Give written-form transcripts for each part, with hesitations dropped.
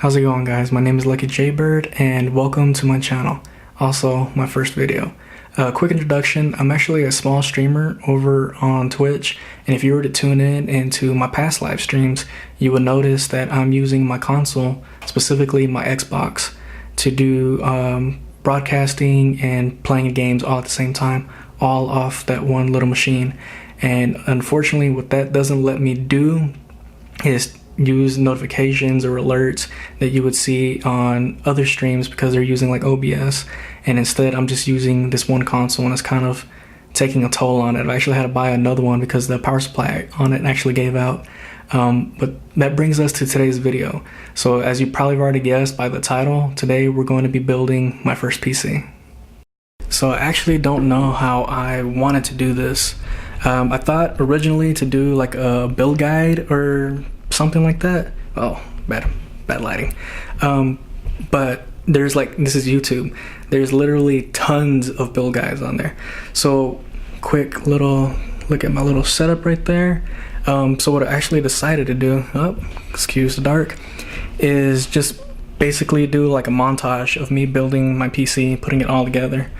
How's it going, guys? My name is Lucky Jaybird and welcome to my channel. Also, my first video. Quick introduction, I'm actually a small streamer over on Twitch, and if you were to tune in into my past live streams, you would notice that I'm using my console, specifically my Xbox, to do broadcasting and playing games all at the same time, all off that one little machine. And unfortunately, what that doesn't let me do is use notifications or alerts that you would see on other streams because they're using like OBS, and instead I'm just using this one console, and it's kind of taking a toll on it. I actually had to buy another one because the power supply on it actually gave out. But that brings us to today's video. So as you probably have already guessed by the title, today we're going to be building my first PC. So I actually don't know how I wanted to do this. I thought originally to do like a build guide or something like that. Oh, bad lighting. But there's like, this is YouTube. There's literally tons of build guides on there. So quick little look at my little setup right there. So what I actually decided to do, excuse the dark, is just basically do like a montage of me building my PC, putting it all together.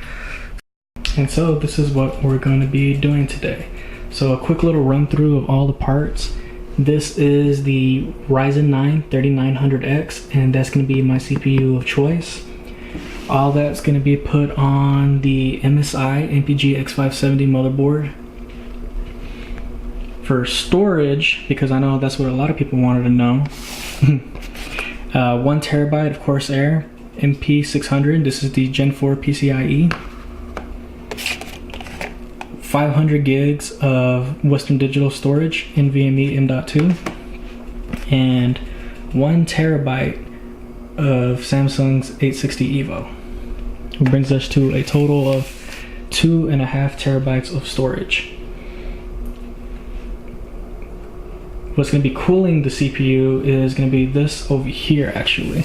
And so this is what we're going to be doing today. So a quick little run through of all the parts. This is the Ryzen 9 3900X, and that's going to be my CPU of choice. All that's going to be put on the MSI MPG X570 motherboard. For storage, because I know that's what a lot of people wanted to know, 1 terabyte of Corsair MP600. This is the Gen 4 PCIe. 500 gigs of Western Digital storage, NVMe M.2, and 1 terabyte of Samsung's 860 EVO. It brings us to a total of 2.5 terabytes of storage. What's going to be cooling the CPU is going to be this over here, actually.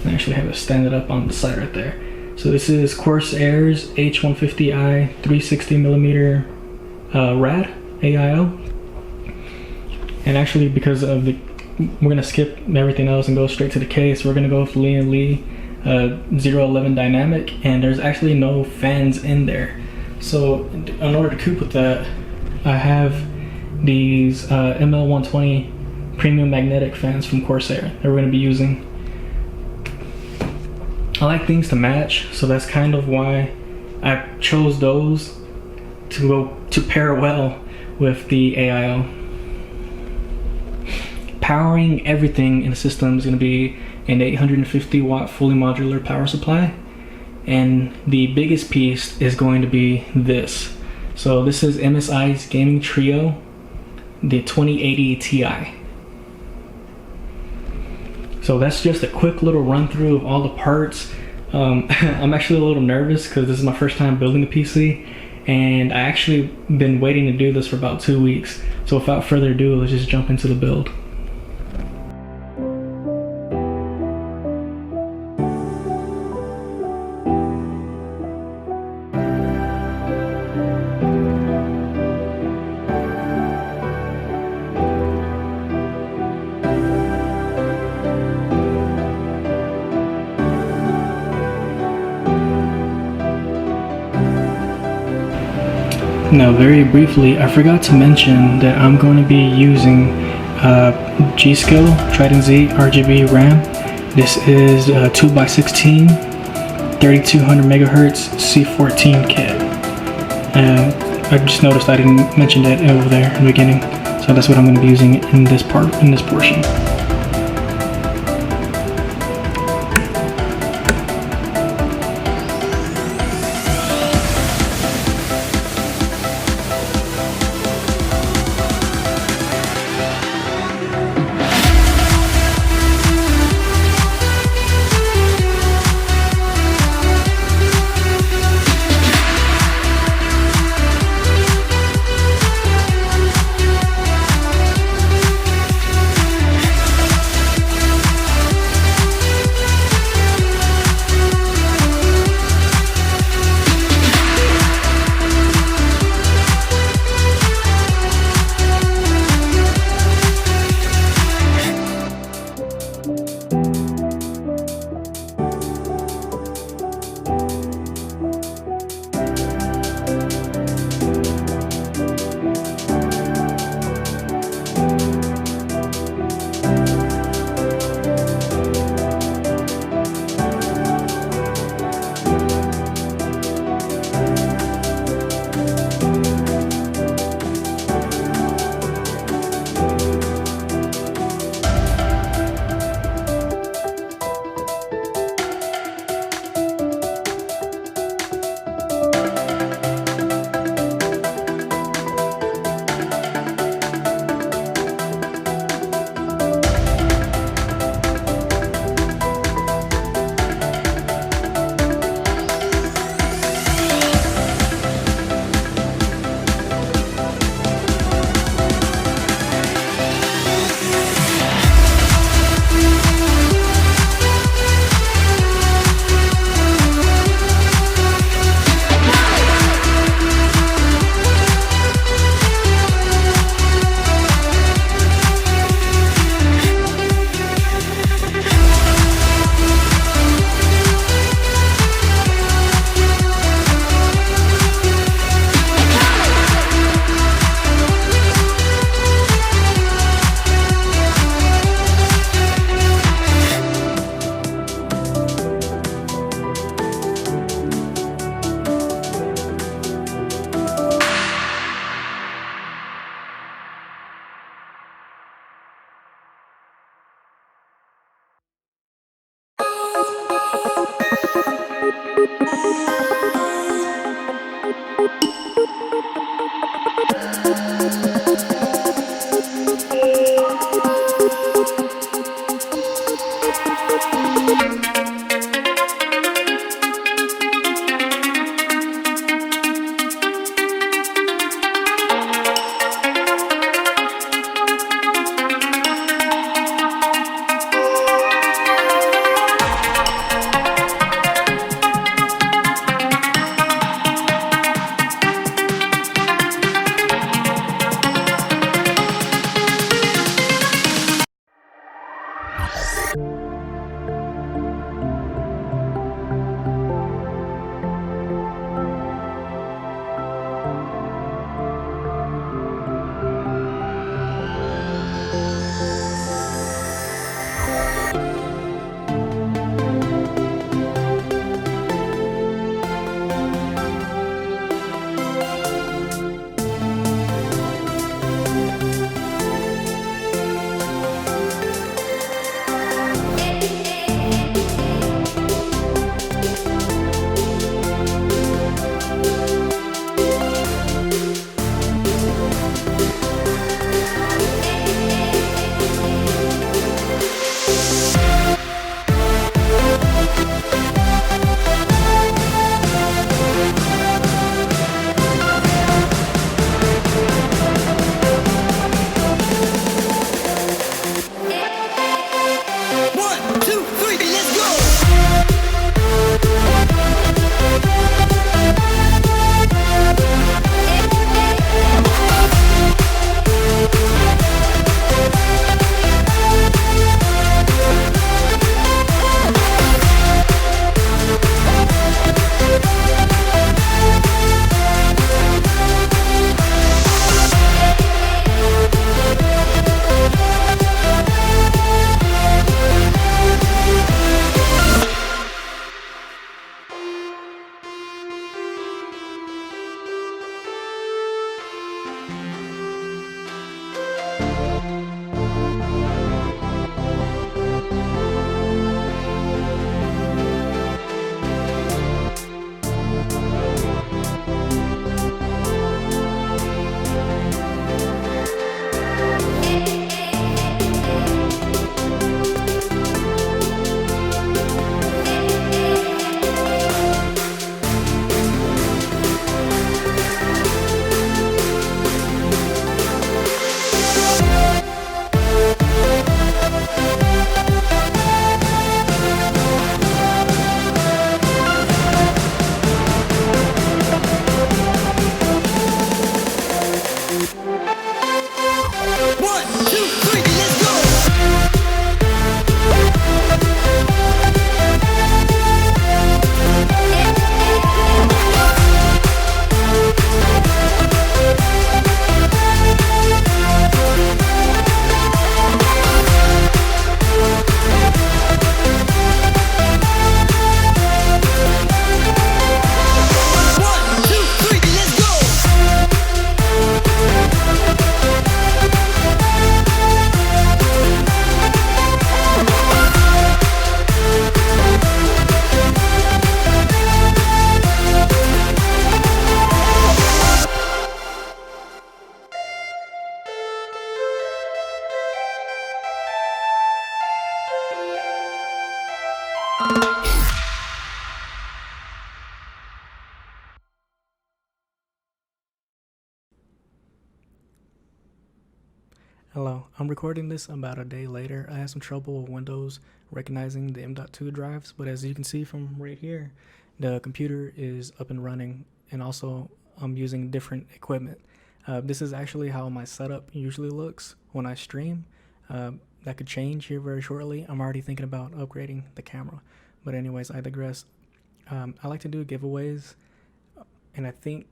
I actually have it standing up on the side right there. So this is Corsair's H150i 360mm RAD AIO. And actually, because of the, we're going to skip everything else and go straight to the case, we're going to go with Lee 011 dynamic, and there's actually no fans in there. So in order to cope with that, I have these ML120 premium magnetic fans from Corsair that we're going to be using. I like things to match, so that's kind of why I chose those to pair well with the AIO. Powering everything in the system is going to be an 850 watt fully modular power supply, and the biggest piece is going to be this. So this is MSI's gaming trio, the 2080 Ti. So that's just a quick little run through of all the parts. I'm actually a little nervous because this is my first time building a PC, and I actually been waiting to do this for about 2 weeks. So without further ado, let's just jump into the build. Now, very briefly, I forgot to mention that I'm going to be using G.Skill Trident Z RGB RAM. This is 2x16, 3200 megahertz C14 kit. And I just noticed I didn't mention that over there in the beginning, so that's what I'm going to be using in this portion. Hello, I'm recording this about a day later. I had some trouble with Windows recognizing the M.2 drives, but as you can see from right here, the computer is up and running, and also I'm using different equipment. This is actually how my setup usually looks when I stream. That could change here very shortly. I'm already thinking about upgrading the camera, but anyways, I digress. I like to do giveaways, and I think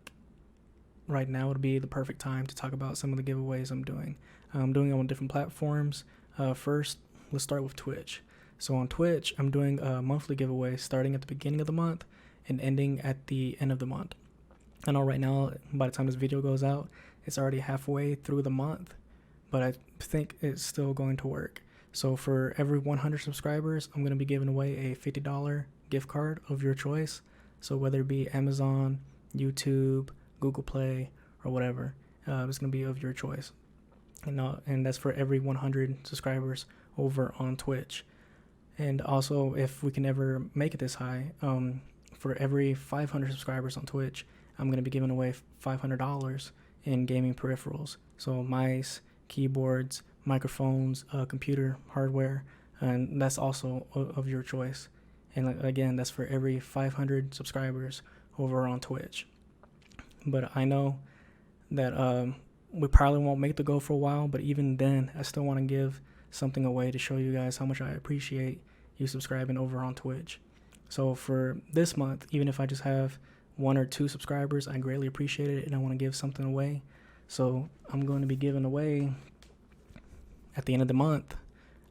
right now would be the perfect time to talk about some of the giveaways I'm doing. I'm doing it on different platforms. First, let's start with Twitch. So on Twitch, I'm doing a monthly giveaway starting at the beginning of the month and ending at the end of the month. I know right now, by the time this video goes out, it's already halfway through the month, but I think it's still going to work. So for every 100 subscribers, I'm going to be giving away a $50 gift card of your choice. So whether it be Amazon, YouTube, Google Play, or whatever, it's going to be of your choice. And that's for every 100 subscribers over on Twitch. And also, if we can ever make it this high, for every 500 subscribers on Twitch, I'm going to be giving away $500 in gaming peripherals. So mice, keyboards, microphones, computer hardware, and that's also of your choice. And again, that's for every 500 subscribers over on Twitch. But I know that we probably won't make the goal for a while, but even then, I still want to give something away to show you guys how much I appreciate you subscribing over on Twitch. So for this month, even if I just have 1 or 2 subscribers, I greatly appreciate it, and I want to give something away. So I'm going to be giving away at the end of the month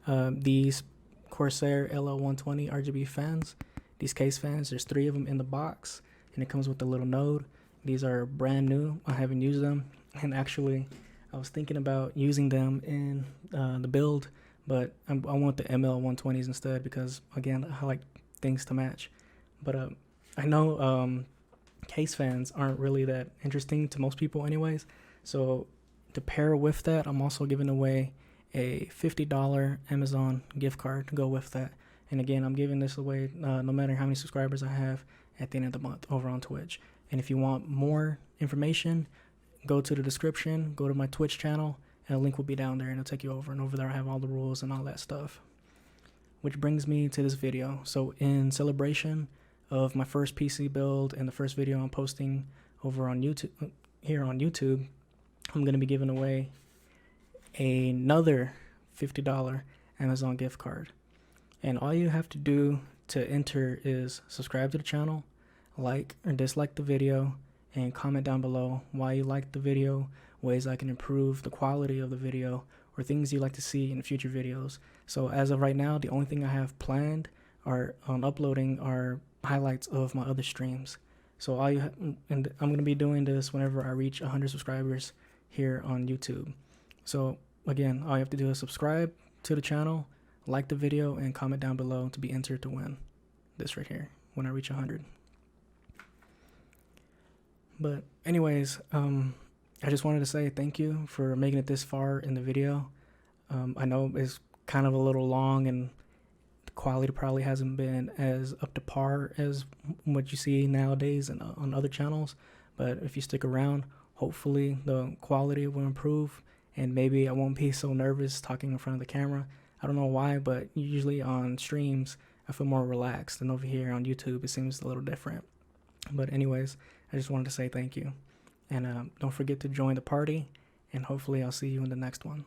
these Corsair LL120 RGB fans, these case fans. There's 3 of them in the box, and it comes with a little node. These are brand new. I haven't used them, and actually I was thinking about using them in the build, but I want the ML120s instead because, again, I like things to match. But I know case fans aren't really that interesting to most people anyways, so to pair with that, I'm also giving away a $50 Amazon gift card to go with that. And again, I'm giving this away no matter how many subscribers I have at the end of the month over on Twitch. And if you want more information, go to the description, go to my Twitch channel, and a link will be down there, and it'll take you over. And over there I have all the rules and all that stuff. Which brings me to this video. So in celebration of my first PC build and the first video I'm posting over on YouTube, here on YouTube, I'm going to be giving away another $50 Amazon gift card. And all you have to do to enter is subscribe to the channel, like or dislike the video, and comment down below why you like the video, ways I can improve the quality of the video, or things you'd like to see in future videos. So as of right now, the only thing I have planned on uploading are highlights of my other streams. So and I'm going to be doing this whenever I reach 100 subscribers here on YouTube. So again, all you have to do is subscribe to the channel, like the video, and comment down below to be entered to win this right here when I reach 100. But anyways, I just wanted to say thank you for making it this far in the video. I know it's kind of a little long, and the quality probably hasn't been as up to par as what you see nowadays and on other channels. But if you stick around, hopefully the quality will improve, and maybe I won't be so nervous talking in front of the camera. I don't know why, but usually on streams I feel more relaxed, and over here on YouTube it seems a little different. But anyways, I just wanted to say thank you, and don't forget to join the party, and hopefully I'll see you in the next one.